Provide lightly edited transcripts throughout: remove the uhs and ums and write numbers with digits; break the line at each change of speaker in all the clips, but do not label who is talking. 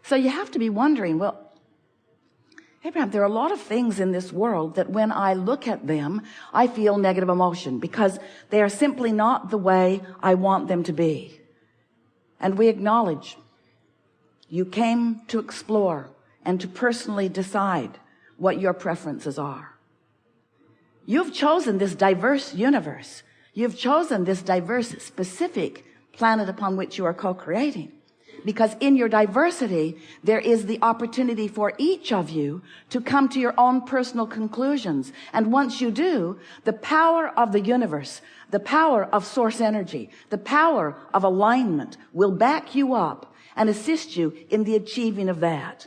So you have to be wondering, well, Abraham, there are a lot of things in this world that when I look at them, I feel negative emotion because they are simply not the way I want them to be. And we acknowledge you came to explore and to personally decide what your preferences are. You've chosen this diverse universe. You've chosen this diverse, specific planet upon which you are co-creating. Because in your diversity, there is the opportunity for each of you to come to your own personal conclusions. And once you do, the power of the universe, the power of source energy, the power of alignment will back you up and assist you in the achieving of that.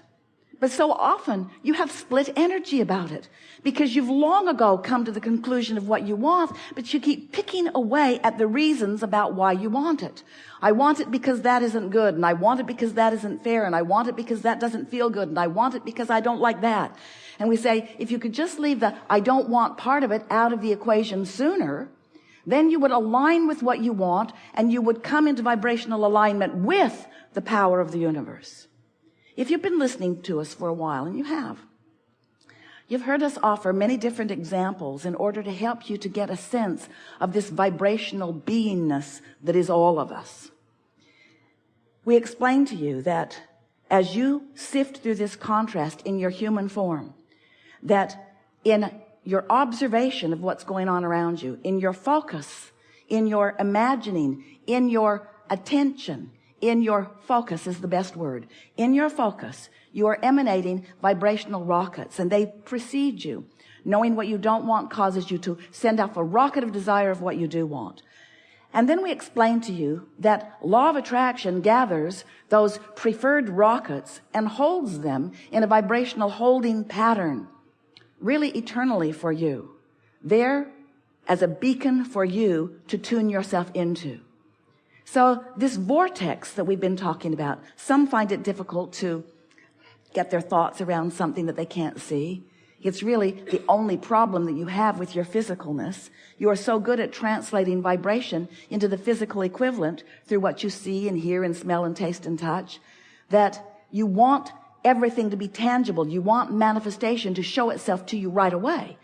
But so often you have split energy about it because you've long ago come to the conclusion of what you want, but you keep picking away at the reasons about why you want it. I want it because that isn't good, and I want it because that isn't fair, and I want it because that doesn't feel good, and I want it because I don't like that. And we say, if you could just leave the I don't want part of it out of the equation sooner, then you would align with what you want, and you would come into vibrational alignment with the power of the universe. If you've been listening to us for a while, and you have, you've heard us offer many different examples in order to help you to get a sense of this vibrational beingness that is all of us. We explain to you that as you sift through this contrast in your human form, that in your observation of what's going on around you, in your focus, in your imagining, in your attention, in your focus is the best word. In your focus, you are emanating vibrational rockets, and they precede you. Knowing what you don't want causes you to send off a rocket of desire of what you do want. And then we explain to you that law of attraction gathers those preferred rockets and holds them in a vibrational holding pattern, really eternally for you, there as a beacon for you to tune yourself into. So this vortex that we've been talking about, some find it difficult to get their thoughts around something that they can't see. It's really the only problem that you have with your physicalness. You are so good at translating vibration into the physical equivalent through what you see and hear and smell and taste and touch, that you want everything to be tangible. You want manifestation to show itself to you right away.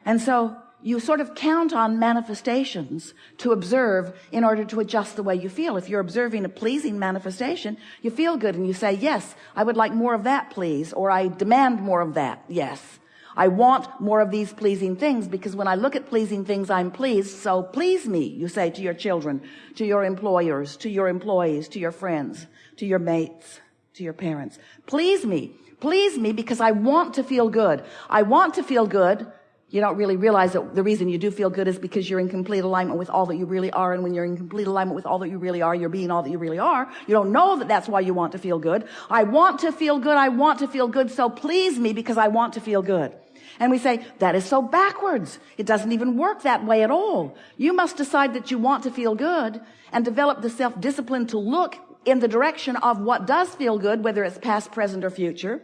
And so you sort of count on manifestations to observe in order to adjust the way you feel. If you're observing a pleasing manifestation, you feel good and you say, yes, I would like more of that, please, or I demand more of that. Yes, I want more of these pleasing things, because when I look at pleasing things, I'm pleased. So please me, you say to your children, to your employers, to your employees, to your friends, to your mates, to your parents. Please me because I want to feel good. I want to feel good. You don't really realize that the reason you do feel good is because you're in complete alignment with all that you really are. And when you're in complete alignment with all that you really are, you're being all that you really are. You don't know that that's why you want to feel good. I want to feel good. I want to feel good. So please me because I want to feel good. And we say, that is so backwards. It doesn't even work that way at all. You must decide that you want to feel good and develop the self-discipline to look in the direction of what does feel good, whether it's past, present, or future.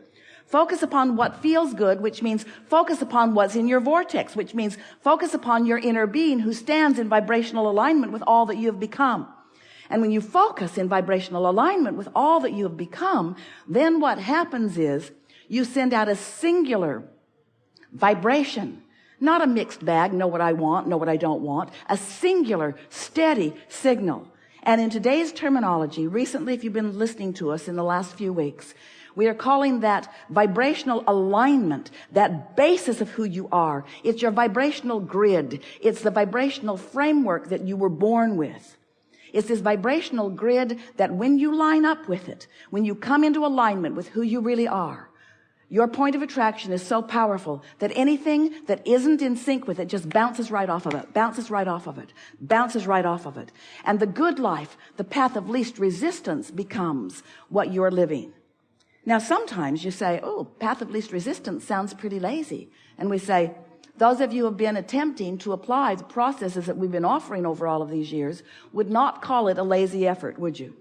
Focus upon what feels good, which means focus upon what's in your vortex, which means focus upon your inner being who stands in vibrational alignment with all that you have become. And when you focus in vibrational alignment with all that you have become, then what happens is you send out a singular vibration, not a mixed bag, know what I want, know what I don't want, a singular, steady signal. And in today's terminology, recently, if you've been listening to us in the last few weeks, we are calling that vibrational alignment, that basis of who you are. It's your vibrational grid. It's the vibrational framework that you were born with. It's this vibrational grid that when you line up with it, when you come into alignment with who you really are, your point of attraction is so powerful that anything that isn't in sync with it just bounces right off of it, bounces right off of it, bounces right off of it. And the good life, the path of least resistance, becomes what you're living. Now, sometimes you say, oh, path of least resistance sounds pretty lazy. And we say, those of you who have been attempting to apply the processes that we've been offering over all of these years would not call it a lazy effort, would you?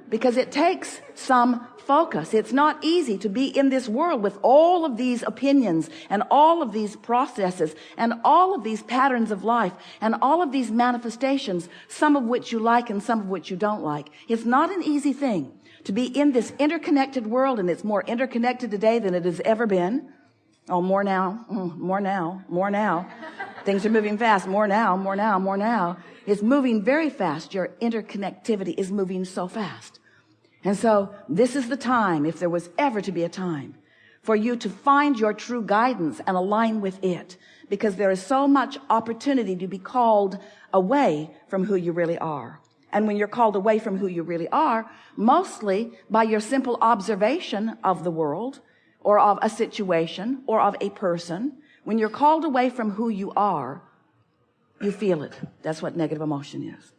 Because it takes some focus. It's not easy to be in this world with all of these opinions and all of these processes and all of these patterns of life and all of these manifestations, some of which you like and some of which you don't like. It's not an easy thing to be in this interconnected world, and it's more interconnected today than it has ever been. Oh, more now, more now, more now. Things are moving fast. More now, more now, more now. It's moving very fast. Your interconnectivity is moving so fast. And so this is the time, if there was ever to be a time, for you to find your true guidance and align with it, because there is so much opportunity to be called away from who you really are. And when you're called away from who you really are, mostly by your simple observation of the world or of a situation or of a person, when you're called away from who you are, you feel it. That's what negative emotion is.